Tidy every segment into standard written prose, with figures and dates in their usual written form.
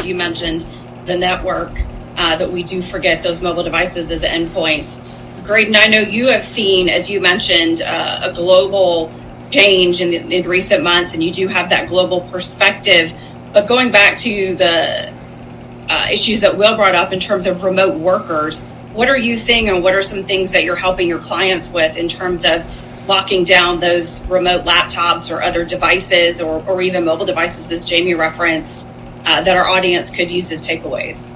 that you mentioned the network, that we do forget those mobile devices as endpoints. Graydon, I know you have seen, as you mentioned, a global change in recent months, and you do have that global perspective. But going back to the issues that Will brought up in terms of remote workers, what are you seeing, and what are some things that you're helping your clients with in terms of locking down those remote laptops or other devices or even mobile devices, as Jamie referenced, that our audience could use as takeaways?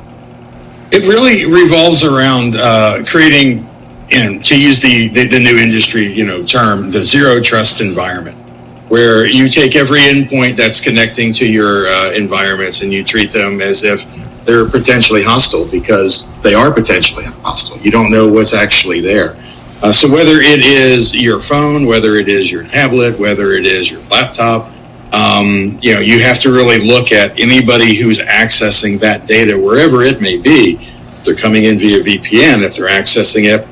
It really revolves around creating, and to use the new industry term, the zero trust environment, where you take every endpoint that's connecting to your environments and you treat them as if they're potentially hostile, because they are potentially hostile. You don't know what's actually there. So whether it is your phone, whether it is your tablet, whether it is your laptop, you have to really look at anybody who's accessing that data, wherever it may be. If they're coming in via VPN, if they're accessing it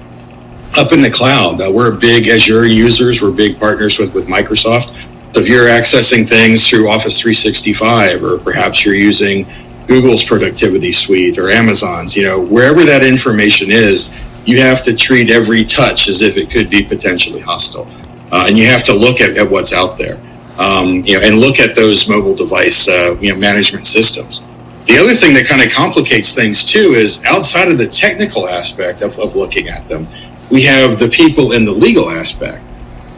up in the cloud. We're big Azure users. We're big partners with Microsoft. So if you're accessing things through Office 365, or perhaps you're using Google's productivity suite or Amazon's, wherever that information is, you have to treat every touch as if it could be potentially hostile. And you have to look at what's out there, and look at those mobile device, management systems. The other thing that kind of complicates things too is, outside of the technical aspect of looking at them, we have the people in the legal aspect.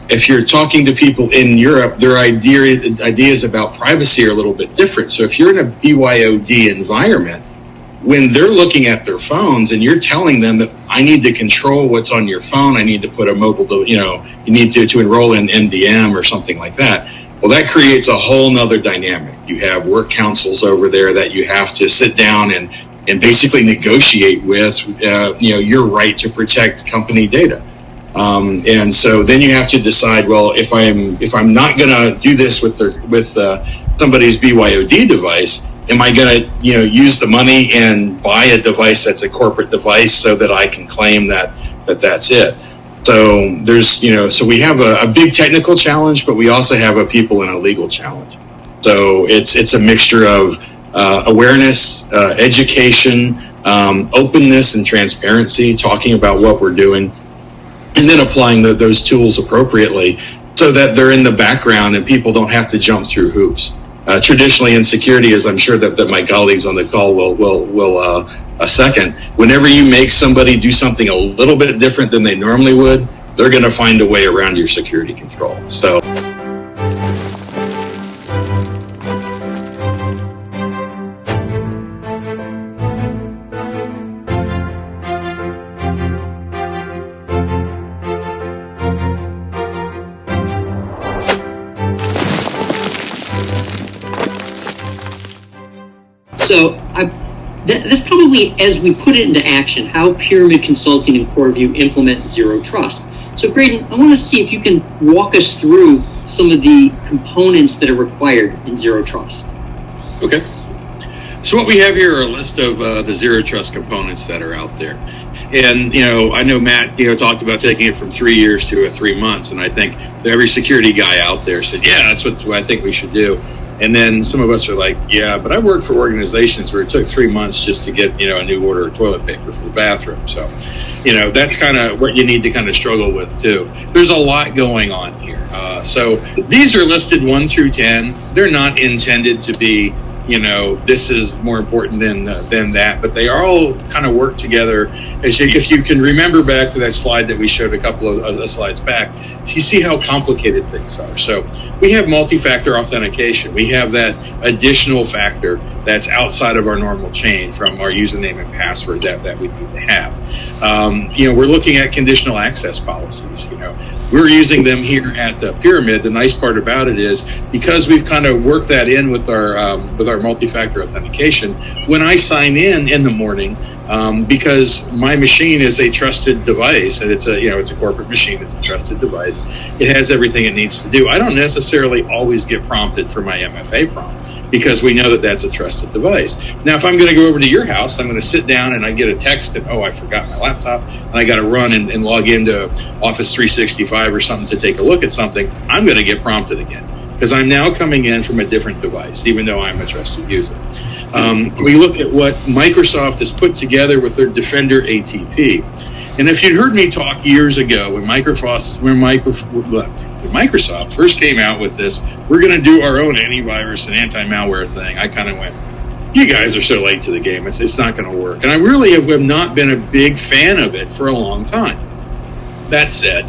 If you're talking to people in Europe, their ideas about privacy are a little bit different. So if you're in a BYOD environment, when they're looking at their phones and you're telling them that I need to control what's on your phone, I need to put a mobile, you need to enroll in MDM or something like that. Well, that creates a whole nother dynamic. You have work councils over there that you have to sit down and basically negotiate with, your right to protect company data. And so then you have to decide, well, if I'm not going to do this with somebody's BYOD device, am I going to use the money and buy a device that's a corporate device so that I can claim that's it? So there's so we have a big technical challenge, but we also have a people and a legal challenge. So it's a mixture of awareness, education, openness and transparency, talking about what we're doing, and then applying those tools appropriately so that they're in the background and people don't have to jump through hoops. Traditionally in security, as I'm sure that my colleagues on the call will second, whenever you make somebody do something a little bit different than they normally would, they're going to find a way around your security control. So. So that's probably, as we put it into action, how Pyramid Consulting and CoreView implement Zero Trust. So Graydon, I want to see if you can walk us through some of the components that are required in Zero Trust. Okay. So what we have here are a list of the Zero Trust components that are out there. And, I know Matt, talked about taking it from 3 years to 3 months. And I think every security guy out there said, yeah, that's what I think we should do. And then some of us are like, yeah, but I work for organizations where it took 3 months just to get, a new order of toilet paper for the bathroom. So, that's kind of what you need to kind of struggle with too. There's a lot going on here. So these are listed 1 through 10. They're not intended to be, this is more important than that, but they all kind of work together. If you can remember back to that slide that we showed a couple of slides back, you see how complicated things are. So we have multi-factor authentication. We have that additional factor that's outside of our normal chain from our username and password that we need to have. We're looking at conditional access policies. We're using them here at the Pyramid. The nice part about it is, because we've kind of worked that in with our multi-factor authentication, when I sign in the morning, because my machine is a trusted device, and it's a corporate machine, it's a trusted device, it has everything it needs to do. I don't necessarily always get prompted for my MFA prompt, because we know that that's a trusted device. Now, if I'm going to go over to your house, I'm going to sit down and I get a text and, I forgot my laptop, and I got to run and log into Office 365 or something to take a look at something, I'm going to get prompted again, because I'm now coming in from a different device, even though I'm a trusted user. We look at what Microsoft has put together with their Defender ATP. And if you'd heard me talk years ago when Microsoft first came out with this, we're going to do our own antivirus and anti-malware thing, I kind of went, you guys are so late to the game. It's not going to work. And I really have not been a big fan of it for a long time. That said,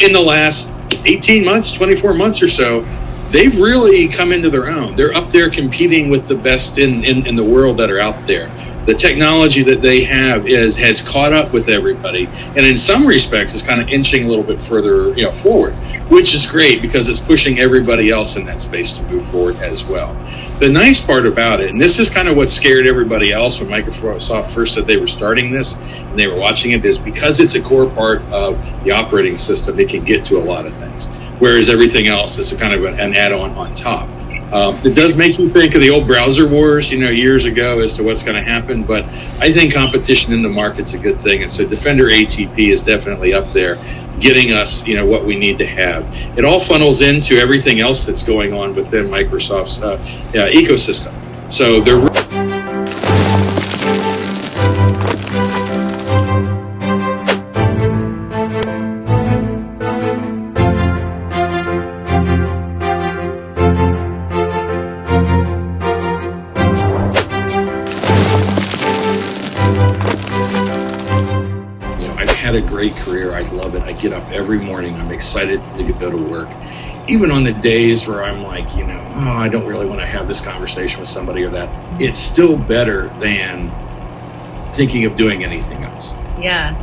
in the last 18 months, 24 months or so, they've really come into their own. They're up there competing with the best in the world that are out there. The technology that they have has caught up with everybody, and in some respects is kind of inching a little bit further forward, which is great because it's pushing everybody else in that space to move forward as well. The nice part about it, and this is kind of what scared everybody else when Microsoft first said they were starting this and they were watching it, is because it's a core part of the operating system, it can get to a lot of things, whereas everything else is a kind of an add-on on top. It does make you think of the old browser wars, years ago as to what's going to happen, but I think competition in the market's a good thing, and so Defender ATP is definitely up there, getting us, what we need to have. It all funnels into everything else that's going on within Microsoft's ecosystem. So they're had a great career. I love it. I get up every morning. I'm excited to go to work. Even on the days where I'm like, I don't really want to have this conversation with somebody or that, it's still better than thinking of doing anything else. Yeah.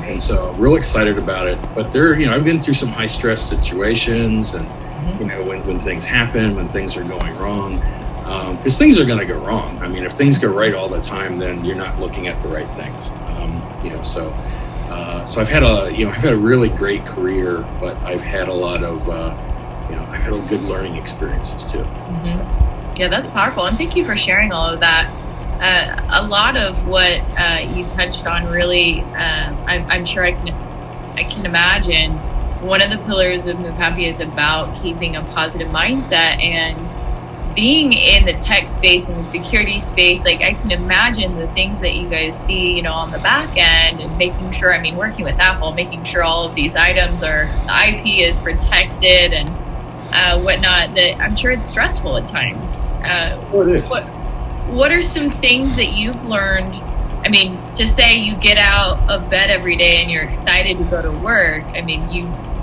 And so real excited about it. But I've been through some high stress situations and, when things happen, when things are going wrong, because things are going to go wrong. I mean, if things go right all the time, then you're not looking at the right things. So I've had a really great career, but I've had a lot of, I've had good learning experiences too. Mm-hmm. So. Yeah, that's powerful. And thank you for sharing all of that. A lot of what you touched on really, I'm sure I can imagine one of the pillars of Move Happy is about keeping a positive mindset, and being in the tech space and the security space, like I can imagine the things that you guys see, on the back end, and making sure, working with Apple, making sure all of these items the IP is protected and whatnot, that I'm sure it's stressful at times. It is. What are some things that you've learned? To say you get out of bed every day and you're excited to go to work,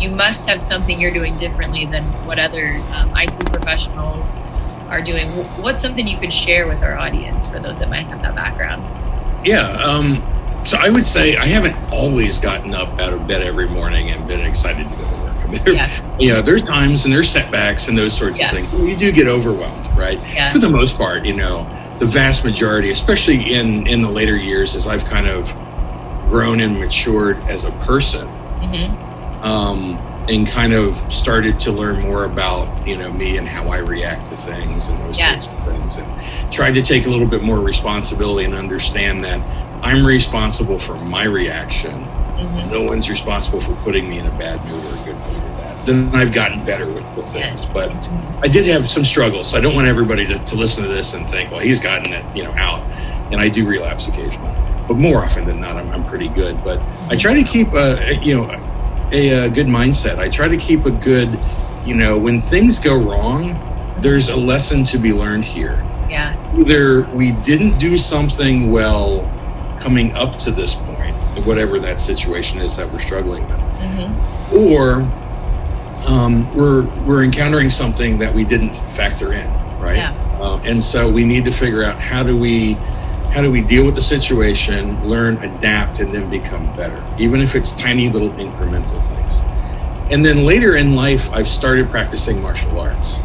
you must have something you're doing differently than what other IT professionals are doing. What's something you could share with our audience for those that might have that background? Yeah. So I would say I haven't always gotten up out of bed every morning and been excited to go to work. There's times and there's setbacks and those sorts of things. You do get overwhelmed, right? Yeah. For the most part, the vast majority, especially in the later years, as I've kind of grown and matured as a person, and kind of started to learn more about, me and how I react to things and those sorts of things, and tried to take a little bit more responsibility and understand that I'm responsible for my reaction. No one's responsible for putting me in a bad mood or a good mood or that. Then I've gotten better with things, but I did have some struggles. So I don't want everybody to listen to this and think, well, he's gotten it, out. And I do relapse occasionally, but more often than not, I'm pretty good. But I try to keep a good mindset. I try to keep a good, when things go wrong, there's a lesson to be learned here. Yeah. Either we didn't do something well coming up to this point, whatever that situation is that we're struggling with, or we're encountering something that we didn't factor in, right? Yeah. And so we need to figure out how do we deal with the situation, learn, adapt, and then become better, even if it's tiny little incremental things. And then later in life, I've started practicing martial arts.